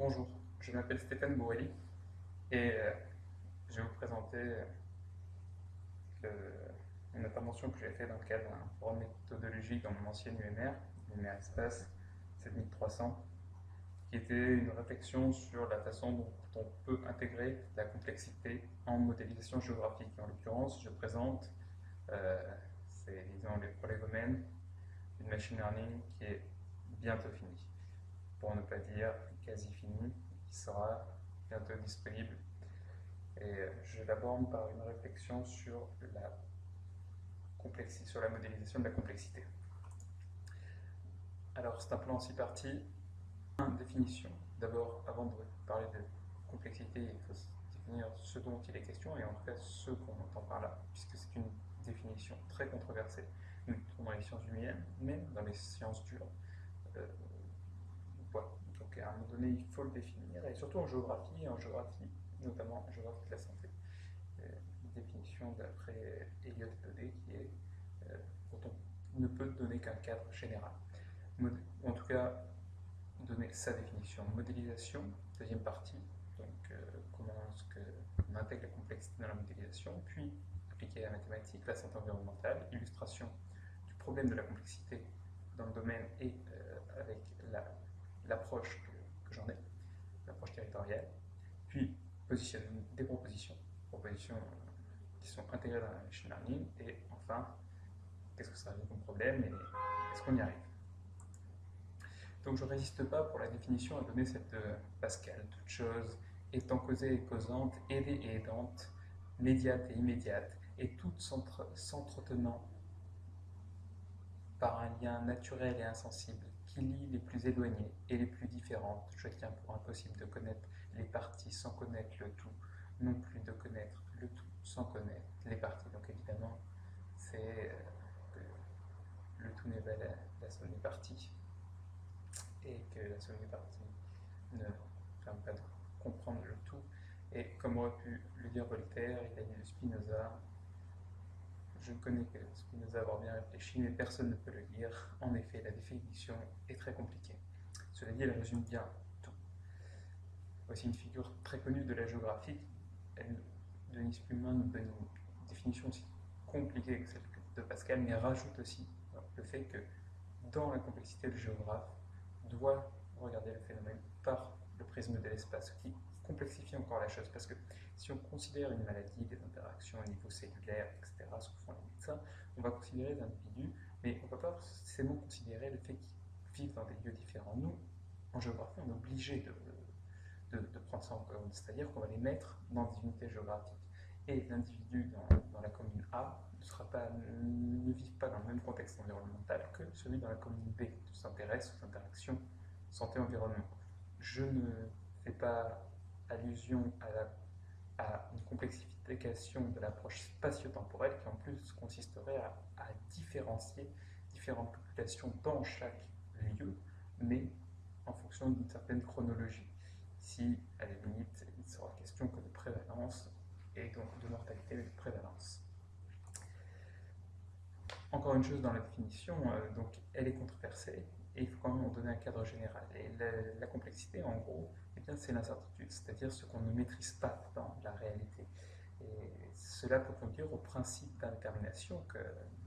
Bonjour, je m'appelle Stéphane Bourrelli et je vais vous présenter une intervention que j'ai faite dans le cadre d'un forum méthodologique dans mon ancienne UMR, UMR Espace 7300, qui était une réflexion sur la façon dont on peut intégrer la complexité en modélisation géographique. En l'occurrence, je présente, disons, les prolégomènes d'une machine learning qui est bientôt finie, pour ne pas dire quasi finie, qui sera bientôt disponible. Et je l'aborde par une réflexion sur sur la modélisation de la complexité. Alors, c'est un plan en 6 parties. Définition. D'abord, avant de parler de complexité, il faut définir ce dont il est question et en tout cas ce qu'on entend par là, puisque c'est une définition très controversée, dans les sciences humaines, même dans les sciences dures. Voilà. Donc, à un moment donné, il faut le définir, et surtout en géographie, notamment en géographie de la santé. Une définition d'après Elliott et Daudet qui est dont on ne peut donner qu'un cadre général. En tout cas, donner sa définition. Modélisation, deuxième partie, donc comment est-ce qu'on intègre la complexité dans la modélisation, puis appliquer à la mathématique, la santé environnementale, illustration du problème de la complexité dans le domaine et avec l'approche que j'en ai, l'approche territoriale, puis des propositions qui sont intégrées dans la machine learning, et enfin, qu'est-ce que ça résout comme problème et est-ce qu'on y arrive. Donc je ne résiste pas pour la définition à donner cette Pascal, toute chose étant causée et causante, aidée et aidante, médiate et immédiate, et toute s'entretenant par un lien naturel et insensible qui lie les plus éloignées et les plus différentes. Je tiens pour impossible de connaître les parties sans connaître le tout, non plus de connaître le tout sans connaître les parties. Donc évidemment, c'est que le tout n'est pas la somme des parties, et que la somme des parties ne permet pas de comprendre le tout. Et comme aurait pu le dire Voltaire, il a dit de Spinoza: je ne connais que Spinoza avoir bien réfléchi, mais personne ne peut le lire. En effet, la définition est très compliquée. Cela dit, elle résume bien tout. Voici une figure très connue de la géographie. Denis Pullman nous donne une définition aussi compliquée que celle de Pascal, mais rajoute aussi le fait que dans la complexité, le géographe doit regarder le phénomène par le prisme de l'espace, ce qui complexifie encore la chose, parce que si on considère une maladie, des interactions au niveau cellulaire, etc., ce que font les médecins, on va considérer les individus, mais on ne peut pas forcément considérer le fait qu'ils vivent dans des lieux différents. Nous, en géographie, on est obligé de prendre ça en compte, c'est-à-dire qu'on va les mettre dans des unités géographiques. Et l'individu dans la commune A ne vit pas dans le même contexte environnemental que celui dans la commune B, qui s'intéresse aux interactions santé-environnement. Je ne fais pas allusion à une complexification de l'approche spatio-temporelle qui en plus consisterait à différencier différentes populations dans chaque lieu, mais en fonction d'une certaine chronologie. Ici, à la limite, il sera question que de prévalence, et donc de mortalité, mais de prévalence. Encore une chose dans la définition, donc elle est controversée, et il faut quand même en donner un cadre général. Et la complexité, en gros, eh bien, c'est l'incertitude, c'est-à-dire ce qu'on ne maîtrise pas dans la réalité. Et cela peut conduire au principe d'indétermination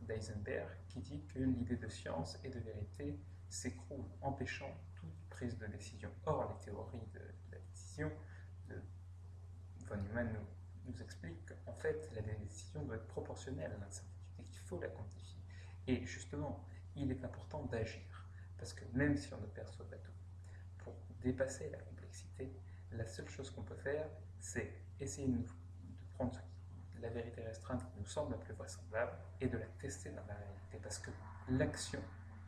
d'Heisenberg, qui dit que l'idée de science et de vérité s'écroule, empêchant toute prise de décision. Or, les théories de la décision de von Neumann nous expliquent qu'en fait, la décision doit être proportionnelle à l'incertitude et qu'il faut la quantifier. Et justement, il est important d'agir, parce que même si on ne perçoit pas tout, pour dépasser la complexité, la seule chose qu'on peut faire, c'est essayer de prendre la vérité restreinte qui nous semble la plus vraisemblable et de la tester dans la réalité, parce que l'action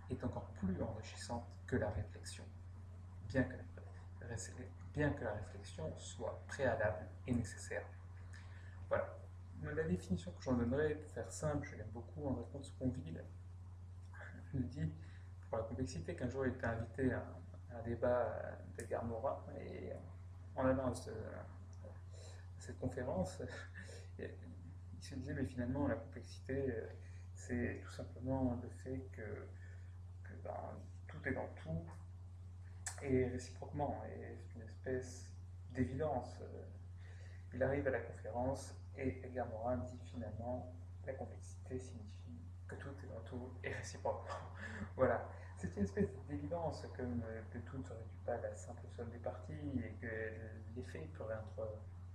est encore plus enrichissante que la réflexion, bien que la réflexion soit préalable et nécessaire. Voilà. La définition que j'en donnerai, pour faire simple, je l'aime beaucoup, en réponse Sponville nous dit, pour la complexité, qu'un jour il était invité à un débat d'Edgar Morin, et en allant à cette conférence, il se disait, mais finalement, la complexité, c'est tout simplement le fait que ben, tout est dans tout, et réciproquement, et c'est une espèce espèce d'évidence. Il arrive à la conférence et Edgar Morin dit finalement la complexité signifie que tout est dans tout et réciproquement. Voilà, c'est une espèce d'évidence comme que tout ne se réduit pas à la simple somme des parties et que l'effet peut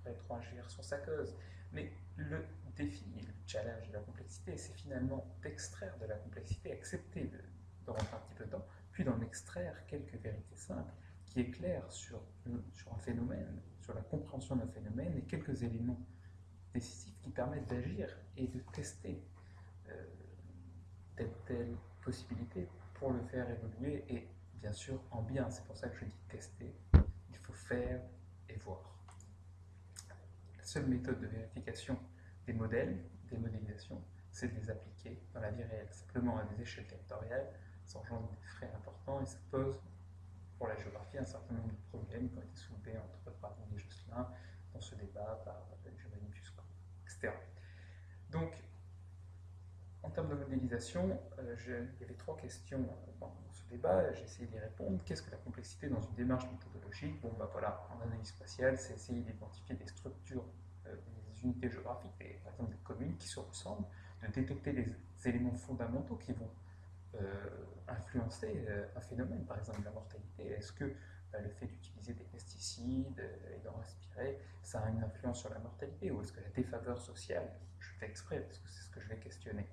rétroagir sur sa cause. Mais le défi, le challenge de la complexité, c'est finalement d'extraire de la complexité, accepter de rentrer un petit peu dedans, puis d'en extraire quelques vérités simples qui éclairent sur un phénomène, sur la compréhension d'un phénomène et quelques éléments décisifs qui permettent d'agir et de tester euh, telle possibilité pour le faire évoluer et bien sûr en bien. C'est pour ça que je dis tester. Il faut faire et voir. La seule méthode de vérification des modèles, des modélisations, c'est de les appliquer dans la vie réelle. Simplement à des échelles territoriales, ça engendre des frais importants et ça pose pour la géographie un certain nombre de problèmes qui ont été soulevés entre Bardin et Josselin dans ce débat par Giovanni Fusco, etc. Donc, en termes de modélisation, il y avait trois questions dans ce débat, j'ai essayé d'y répondre. Qu'est-ce que la complexité dans une démarche méthodologique? Bon, bah voilà, en analyse spatiale, c'est essayer d'identifier des structures, des unités géographiques, par exemple des communes qui se ressemblent, de détecter les éléments fondamentaux qui vont influencer un phénomène, par exemple la mortalité. Est-ce que le fait d'utiliser des pesticides et d'en respirer, ça a une influence sur la mortalité? Ou est-ce que la défaveur sociale, je fais exprès parce que c'est ce que je vais questionner,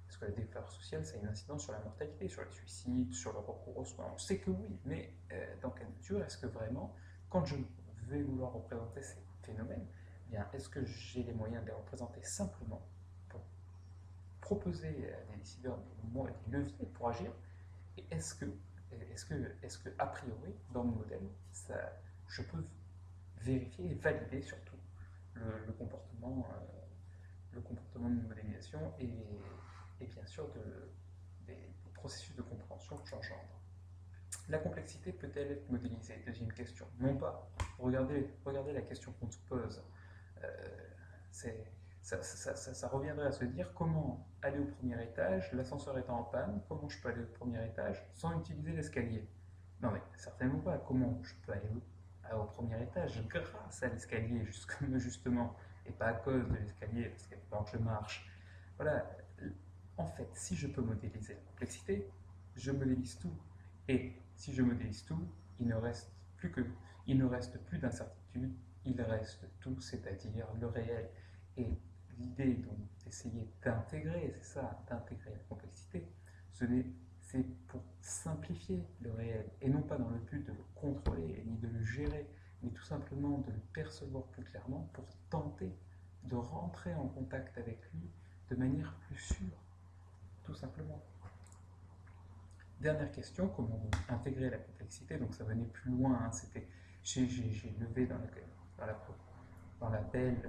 est-ce que la défaveur sociale, ça a une incidence sur la mortalité, sur le suicide, sur le recours aux soins? On sait que oui, mais dans quelle mesure est-ce que vraiment, quand je vais vouloir représenter ces phénomènes, eh bien, est-ce que j'ai les moyens de les représenter simplement pour proposer à des décideurs des leviers pour agir? Et est-ce que, a priori, dans mon modèle, je peux vérifier et valider surtout le comportement, le comportement de modélisation et bien sûr des processus de compréhension que j'engendre. La complexité peut-elle être modélisée? Deuxième question. Non pas. Regardez la question qu'on se pose. Euh, ça reviendrait à se dire comment aller au premier étage, l'ascenseur étant en panne, comment je peux aller au premier étage sans utiliser l'escalier? Non mais certainement pas. Comment je peux aller au premier étage grâce à l'escalier justement et pas à cause de l'escalier parce qu'il faut que je marche. Voilà. En fait, si je peux modéliser la complexité, je modélise tout. Et si je modélise tout, il ne reste plus que, il ne reste plus d'incertitude, il reste tout, c'est-à-dire le réel. Et l'idée donc d'essayer d'intégrer, c'est ça, d'intégrer la complexité, c'est pour simplifier le réel et non pas dans le but de le contrôler ni de le gérer, mais tout simplement de le percevoir plus clairement pour tenter de rentrer en contact avec lui de manière plus sûre, tout simplement. Dernière question, comment intégrer la complexité? Donc ça venait plus loin, hein, c'était, j'ai levé dans la belle,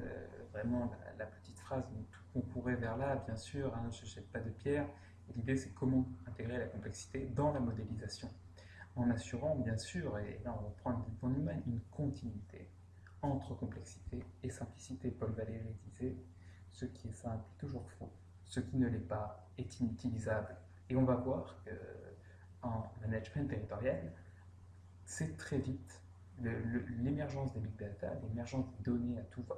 vraiment la petite phrase, donc tout concourait vers là, bien sûr, hein, je ne jette pas de pierre. Et l'idée c'est comment intégrer la complexité dans la modélisation, en assurant bien sûr, et là on reprend le point humain, une continuité entre complexité et simplicité. Paul Valéry disait, ce qui est simple est toujours faux, ce qui ne l'est pas est inutilisable. Et on va voir que en management territorial, c'est très vite l'émergence des big data, l'émergence des données à tout va,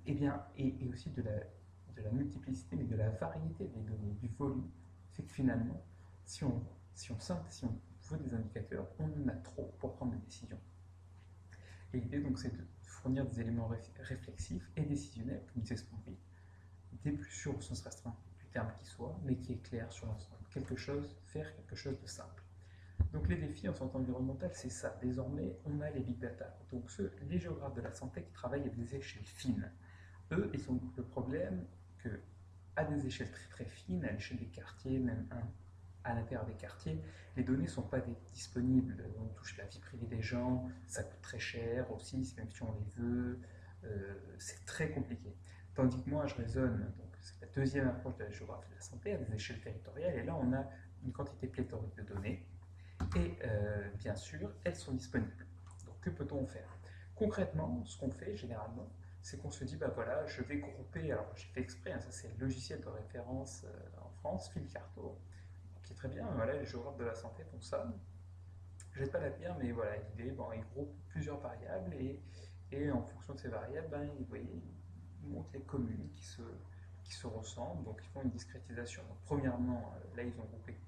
et, bien, et aussi de la multiplicité, mais de la variété des données, du volume, fait que finalement, si on veut des indicateurs, on en a trop pour prendre des décisions. Et l'idée, donc, c'est de fournir des éléments réflexifs et décisionnels, comme disait Spongebob, des plus sûrs au sens restreint du terme qui soit, mais qui est clair sur l'ensemble. Faire quelque chose de simple. Donc les défis en santé environnementale, c'est ça. Désormais, on a les big data. Donc les géographes de la santé qui travaillent à des échelles fines. Eux, ils ont le problème que à des échelles très très fines, à l'échelle des quartiers, même à l'intérieur des quartiers, les données ne sont pas disponibles. On touche la vie privée des gens, ça coûte très cher aussi, même si on les veut, c'est très compliqué. Tandis que moi, je raisonne, donc c'est la deuxième approche de la géographie de la santé, à des échelles territoriales, et là, on a une quantité pléthorique de données, et bien sûr, elles sont disponibles. Donc, que peut-on faire? Concrètement, ce qu'on fait généralement, c'est qu'on se dit, bah voilà, je vais grouper, alors j'ai fait exprès, hein, ça c'est le logiciel de référence en France, Filicarto, qui est très bien, voilà, les géographes de la santé font ça. Je jette pas la pierre, mais voilà, l'idée, bon, il groupe plusieurs variables et en fonction de ces variables, ben, vous voyez, ils montrent les communes qui se ressemblent, donc ils font une discrétisation. Donc, premièrement, là, ils ont groupé.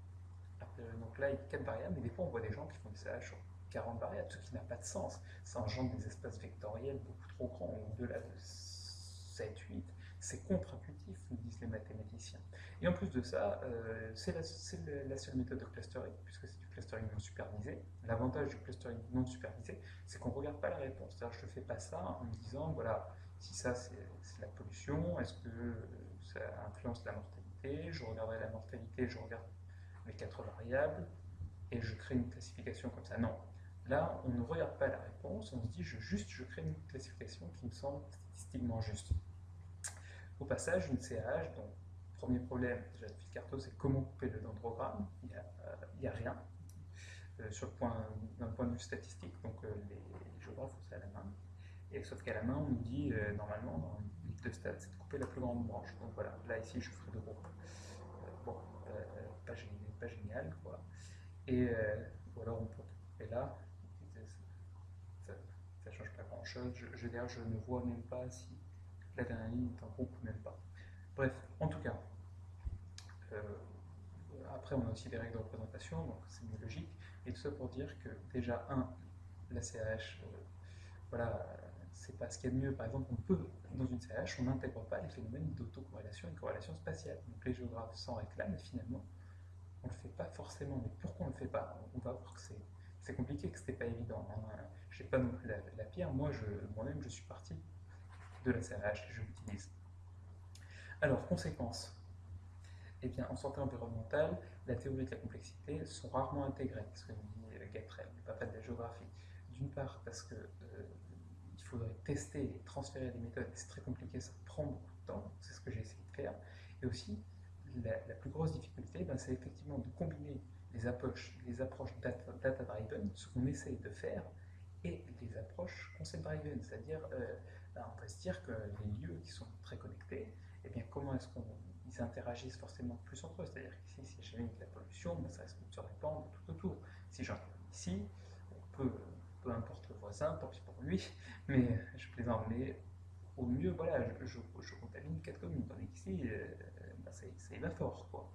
Donc là, il y a 4 variables, mais des fois, on voit des gens qui font des CH sur 40 variables, ce qui n'a pas de sens. Ça engendre des espaces vectoriels beaucoup trop grands, au-delà de 7, 8. C'est contre-intuitif, nous disent les mathématiciens. Et en plus de ça, c'est la seule méthode de clustering, puisque c'est du clustering non supervisé. L'avantage du clustering non supervisé, c'est qu'on ne regarde pas la réponse. C'est-à-dire, je ne fais pas ça en me disant, voilà, si ça c'est la pollution, est-ce que ça influence la mortalité? Je regarderai la mortalité, je regarde les 4 variables, et je crée une classification comme ça. Non. Là, on ne regarde pas la réponse, on se dit je crée une classification qui me semble statistiquement juste. Au passage, une CAH, donc premier problème déjà de Fil-Carto, c'est comment couper le dendrogramme. Il n'y a rien d'un point de vue statistique, donc les géographes font ça à la main. Et sauf qu'à la main, on nous dit normalement dans une livre de stats, c'est de couper la plus grande branche. Donc voilà, là ici je ferai de gros. Bon, pas génial quoi. Et ou alors on peut couper là, ça ne change pas grand chose. D'ailleurs, je ne vois même pas si la dernière ligne est en groupe ou même pas. Bref, en tout cas, euh, après on a aussi des règles de représentation, donc c'est mieux logique. Et tout ça pour dire que déjà, la CAH, voilà, c'est pas ce qu'il y a de mieux. Par exemple, dans une CAH, on n'intègre pas les phénomènes d'autocorrélation et de corrélation spatiale. Donc les géographes s'en réclament et finalement, on ne le fait pas forcément. Mais pourquoi on ne le fait pas? On va voir que c'est compliqué, que ce n'était pas évident. Hein. Je n'ai pas non plus la pierre. Moi-même, je suis parti de la CRH et je l'utilise. Alors, conséquences. Eh bien, en santé environnementale, la théorie de la complexité sont rarement intégrées, ce que nous dit Gaprel, le papa de la géographie. D'une part, parce que il faudrait tester et transférer des méthodes, c'est très compliqué, ça prend beaucoup de temps, c'est ce que j'ai essayé de faire. Et aussi, la plus grosse difficulté, ben, c'est effectivement de combiner les approches data-driven, ce qu'on essaye de faire, et les approches concept-driven, c'est-à-dire ben, on va se dire que les lieux qui sont très connectés, eh bien, comment est-ce qu'ils interagissent forcément plus entre eux? C'est-à-dire qu'ici, si jamais il y a de la pollution, ben, ça risque de se répandre tout autour. Si j'en ici, on peut, peu importe le voisin, tant pis pour lui, mais je plaisante, mais au mieux, voilà, je contamine 4 communes, tandis qu'ici, ben, ça y va fort, quoi.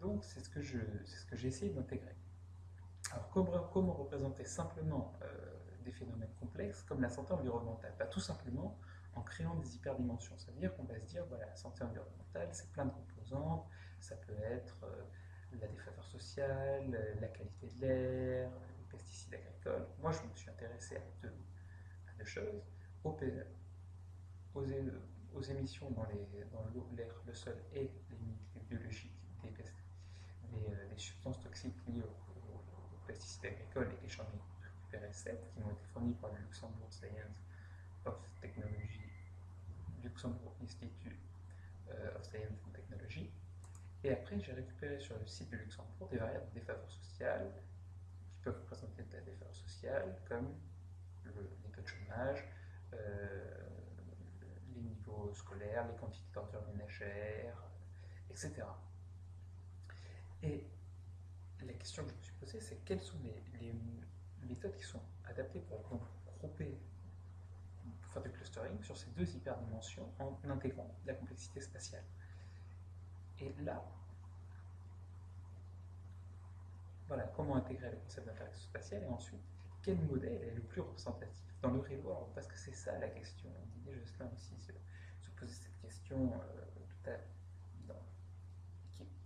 Donc, c'est ce que j'ai essayé d'intégrer. Alors, comment représenter simplement des phénomènes complexes comme la santé environnementale? Bah, tout simplement en créant des hyperdimensions. Ça veut dire qu'on va se dire, voilà, la santé environnementale, c'est plein de composantes. Ça peut être la défaveur sociale, la qualité de l'air, les pesticides agricoles. Moi, je me suis intéressé à deux choses, aux, aux, aux émissions dans l'eau, l'air, le sol et les limites biologiques des substances toxiques liées aux pesticides agricoles, et j'en ai récupéré 7 qui m'ont été fournis par le Luxembourg Science of Technology, Luxembourg Institute of Science and Technology. Et après, j'ai récupéré sur le site du Luxembourg des variables de défaveur sociale qui peuvent représenter de la défaveur sociale, comme les taux de chômage, les niveaux scolaires, les quantités d'ordures ménagères, etc. Et la question que je me suis posée, c'est quelles sont les méthodes qui sont adaptées pour grouper, pour faire du clustering sur ces deux hyperdimensions en intégrant la complexité spatiale. Et là, voilà, comment intégrer le concept d'interaction spatiale et ensuite, quel modèle est le plus représentatif dans le real world? Parce que c'est ça la question. Didier Josselin aussi se posait cette question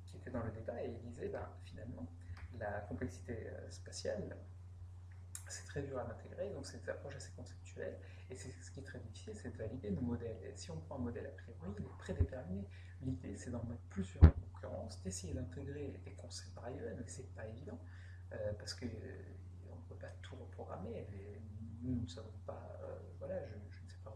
qui était dans le débat et il disait, ben, finalement, la complexité spatiale, c'est très dur à l'intégrer, donc c'est des approches assez conceptuelles, et c'est ce qui est très difficile, c'est de valider nos modèles. Et si on prend un modèle a priori, il est prédéterminé. L'idée, c'est d'en mettre plusieurs en concurrence, d'essayer d'intégrer des concepts driven, mais c'est pas évident, parce qu'on ne peut pas tout reprogrammer. Et nous ne savons pas, voilà, je ne sais pas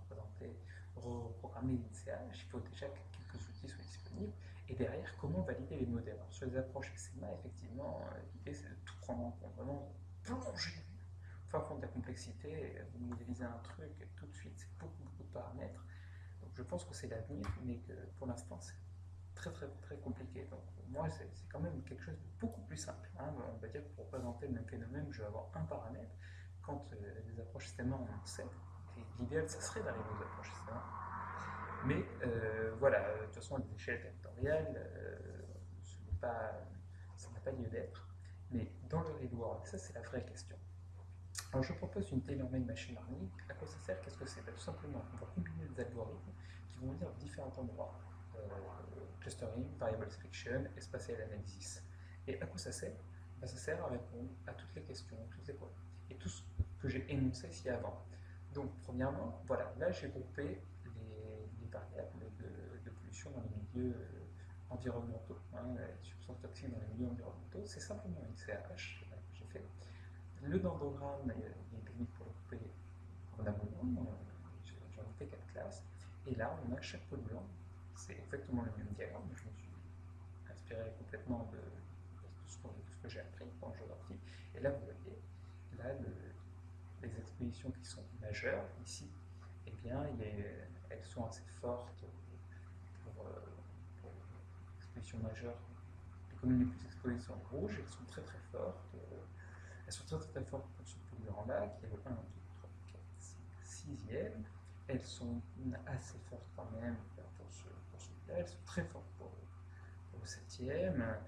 reprogrammer l'INCH, il faut déjà que quelques outils soient disponibles. Et derrière, comment valider les modèles? Alors, sur les approches SMA, effectivement, l'idée c'est de tout prendre en compte, vraiment plonger fin fond de la complexité, vous modélisez un truc et tout de suite, c'est beaucoup de paramètres. Donc je pense que c'est l'avenir, mais que pour l'instant, très compliqué. Donc moi, c'est quand même quelque chose de beaucoup plus simple, hein. On va dire que pour représenter le même phénomène, je vais avoir un paramètre. Quand les approches STEMA en ont 7, et l'idéal, ça serait d'arriver aux approches STEMA. Mais voilà, de toute façon, les échelles territoriales, ça n'a pas lieu d'être. Mais dans le real world, ça c'est la vraie question. Alors je propose une tailor-made machine learning. À quoi ça sert? Qu'est-ce que c'est? Tout simplement, on va combiner des algorithmes qui vont venir de différents endroits. Clustering, variable selection, et spatial analysis. Et à quoi ça sert? Ben, ça sert à répondre à toutes les questions, toutes les problèmes. Et tout ce que j'ai énoncé ci-avant. Donc, premièrement, voilà, là j'ai groupé les variables de pollution dans les milieux environnementaux, hein, les substances toxiques dans les milieux environnementaux. C'est simplement une CH que j'ai fait. Le dendrogramme, il y a une technique pour le couper en abondant. J'en ai fait 4 classes. Et là, on a chaque polluant. C'est exactement le même diagramme. Je me suis inspiré complètement de ce que j'ai appris en géographie. Et là, vous voyez, là, les expositions qui sont majeures ici, eh bien, elles sont assez fortes pour l'exposition majeure. Les communes les plus exposées sont en rouge, elles sont très fortes. Elles sont très fortes pour ce polluant-là, qui est le 1, 2, 3, 4, 5, 6e. Elles sont assez fortes quand même pour celui-là. Elles sont très fortes pour le 7e,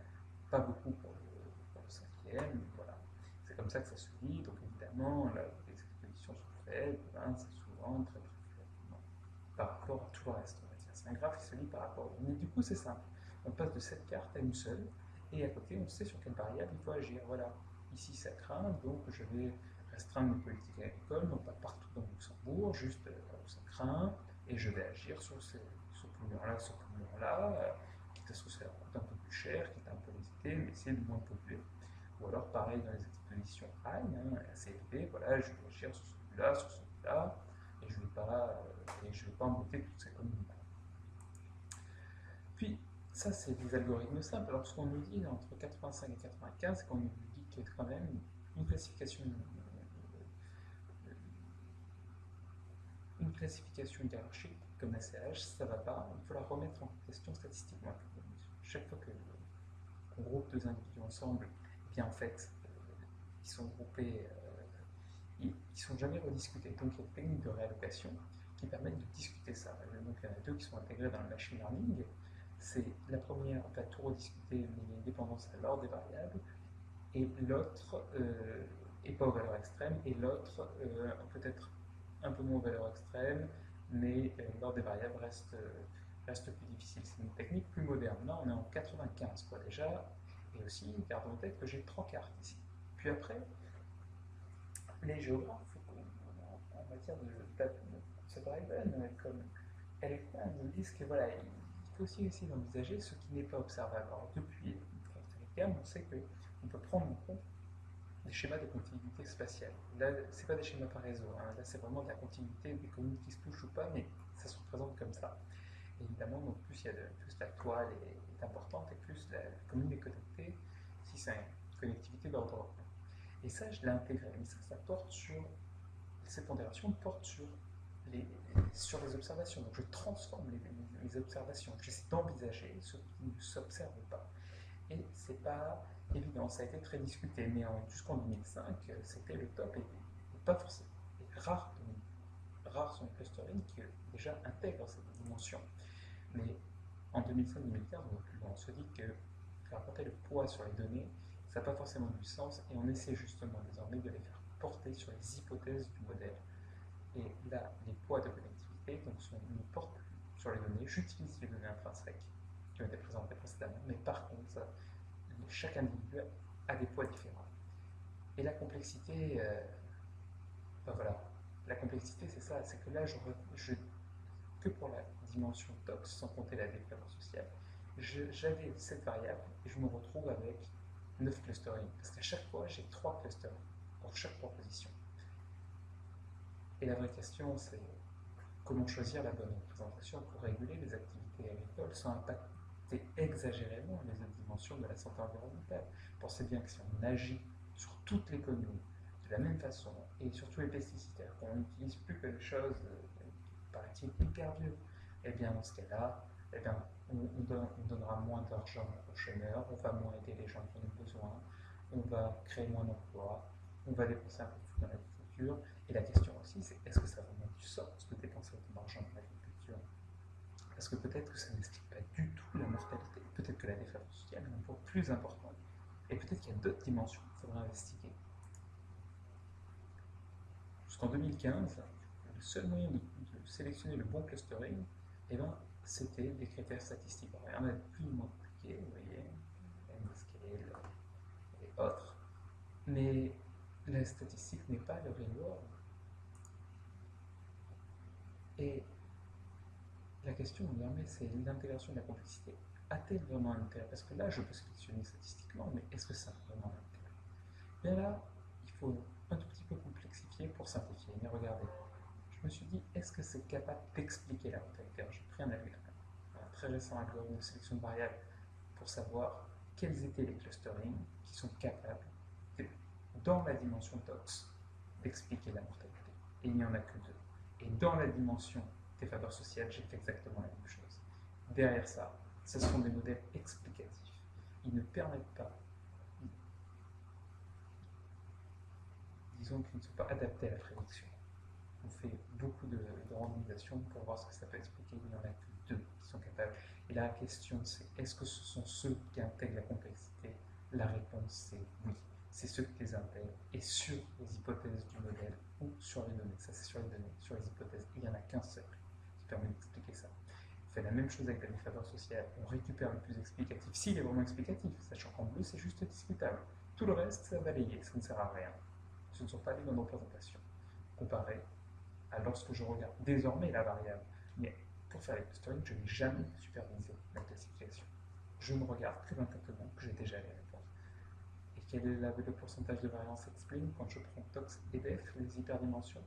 pas beaucoup pour le 5e. Voilà. C'est comme ça que ça se lit. Donc évidemment, là, les expositions sont faibles, hein, c'est souvent très faible par rapport à tout le reste, on va dire. C'est un graphe qui se lit par rapport. Mais du coup, c'est simple. On passe de cette carte à une seule, et à côté, on sait sur quelle variable il faut agir. Voilà. Ici, ça craint, donc je vais restreindre mes politiques agricoles, non pas partout dans le Luxembourg, juste où ça craint, et je vais agir sur ce polluant-là, quitte à ce que ça coûte un peu plus cher, quitte à un peu hésiter, mais essayer de moins polluer. Ou alors, pareil, dans les expositions high, hein, assez élevées, voilà, je vais agir sur celui-là, et je ne vais pas embêter toutes ces communes-là. Puis, ça, c'est des algorithmes simples. Alors, ce qu'on nous dit entre 85 et 95, c'est qu'on nous dit qu'il y a quand même une classification hiérarchique comme la CH, ça ne va pas. Il faut la remettre en question statistiquement. Chaque fois qu'on groupe deux individus ensemble, eh bien en fait, ils sont groupés, ils ne sont jamais rediscutés. Donc il y a des techniques de réallocation qui permettent de discuter ça. Donc il y en a deux qui sont intégrées dans le machine learning. C'est la première va tout rediscuter les dépendances à l'ordre des variables, et l'autre n'est pas aux valeurs extrêmes, et l'autre peut-être un peu moins aux valeurs extrêmes, mais l'ordre des variables reste plus difficile. C'est une technique plus moderne. Là, on est en 95 quoi, déjà, et aussi, gardons en tête que j'ai 3 cartes ici. Puis après, les géographes, en matière de comme Ehrlichman nous disent que voilà, il faut aussi essayer d'envisager ce qui n'est pas observable. Alors, depuis Ehrlichman, on sait qu'on peut prendre en compte des schémas de continuité spatiale. Là, ce n'est pas des schémas par réseau, hein. Là, c'est vraiment de la continuité des communes qui se touchent ou pas, mais ça se représente comme ça. Et évidemment, donc, plus la toile est importante et plus la commune est connectée, si c'est une connectivité d'ordre 1. Et ça, je l'ai intégré, mais ça porte sur, ces pondérations portent sur les observations. Donc je transforme les observations, j'essaie d'envisager ce qui ne s'observe pas. Et c'est pas évident, ça a été très discuté, mais jusqu'en 2005, c'était le top, et pas forcément. Et rares sont les clusterings qui déjà intègrent cette dimension. Mais en 2005-2015, on se dit que faire porter le poids sur les données, ça n'a pas forcément du sens, et on essaie justement désormais de les faire porter sur les hypothèses du modèle. Et là, les poids de connectivité ne portent plus sur les données. J'utilise les données intrinsèques qui ont été présentées précédemment, mais par contre, chaque individu a des poids différents. Et la complexité, ben voilà, la complexité c'est ça, c'est que là, que pour la dimension tox, sans compter la déploiement sociale, j'avais cette variable et je me retrouve avec 9 clusterings. Parce qu'à chaque fois, j'ai 3 clusterings pour chaque proposition. Et la vraie question, c'est comment choisir la bonne représentation pour réguler les activités agricoles sans impacter exagérément les autres dimensions de la santé environnementale. Pensez bien que si on agit sur toutes les communes de la même façon, et sur tous les pesticides, qu'on n'utilise plus que des choses, paraît-il, hyper vieux, et bien dans ce cas-là, eh bien, on donnera moins d'argent aux chômeurs, on va moins aider les gens qui en ont besoin, on va créer moins d'emplois, on va dépenser un peu plus dans l'agriculture. Et la question aussi, c'est est-ce que ça a vraiment du sens de dépenser autant d'argent dans l'agriculture? Parce que peut-être que ça n'explique pas du tout la mortalité, peut-être que la défaveur sociale est encore plus importante, et peut-être qu'il y a d'autres dimensions qu'il faudra investiguer. Jusqu'en 2015, le seul moyen de sélectionner le bon clustering, eh ben, c'était des critères statistiques. Alors, il y en a de plus ou moins compliqués, vous voyez, N-scale et autres, mais la statistique n'est pas le real world. Et la question désormais, c'est l'intégration de la complexité. A-t-elle vraiment un intérêt? Parce que là, je peux sélectionner statistiquement, mais est-ce que ça a vraiment un intérêt? Bien là, il faut un tout petit peu complexifier pour simplifier. Mais regardez, je me suis dit, est-ce que c'est capable d'expliquer la mortalité? Alors, j'ai pris un très récent algorithme de sélection de variables pour savoir quels étaient les clusterings qui sont capables, dans la dimension TOX, d'expliquer la mortalité. Et il n'y en a que deux. Et dans la dimension des faveurs sociales, j'ai fait exactement la même chose. Derrière ça, ce sont des modèles explicatifs. Ils ne permettent pas, disons qu'ils ne sont pas adaptés à la prédiction. On fait beaucoup de randomisation pour voir ce que ça peut expliquer. Il n'y en a que deux qui sont capables. Et la question, c'est est-ce que ce sont ceux qui intègrent la complexité? La réponse, c'est oui. C'est ceux qui les intègrent. Et sur les hypothèses du modèle ou sur les données. Ça, c'est sur les données. Sur les hypothèses, il n'y en a qu'un seul qui permet d'expliquer ça. On fait la même chose avec la défaveur sociale. On récupère le plus explicatif, s'il est vraiment explicatif, sachant qu'en bleu, c'est juste discutable. Tout le reste, c'est à balayer, ça ne sert à rien. Ce ne sont pas les bonnes représentations. Comparé à lorsque je regarde désormais la variable. Mais pour faire les clustering, je n'ai jamais supervisé la classification. Je ne regarde que l'interprétant que j'ai déjà les réponses. Et quel est le pourcentage de variance exprime quand je prends TOX et DEF, les hyperdimensions?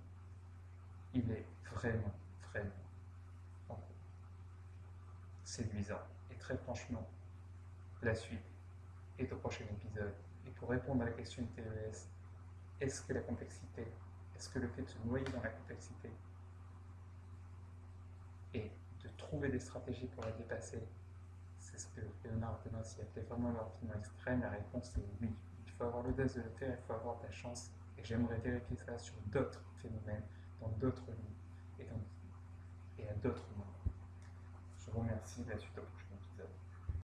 Il est vraiment, vraiment séduisant. Et très franchement, la suite est au prochain épisode. Et pour répondre à la question ITES, est-ce que la complexité, est-ce que le fait de se noyer dans la complexité et de trouver des stratégies pour la dépasser, c'est ce que Léonard de Vinci appelait vraiment le raffinement extrême? La réponse est oui. Il faut avoir l'audace de le faire, il faut avoir de la chance. Et j'aimerais vérifier ça sur d'autres phénomènes, dans d'autres lignes et à d'autres moments. Je vous remercie, la suite au prochain.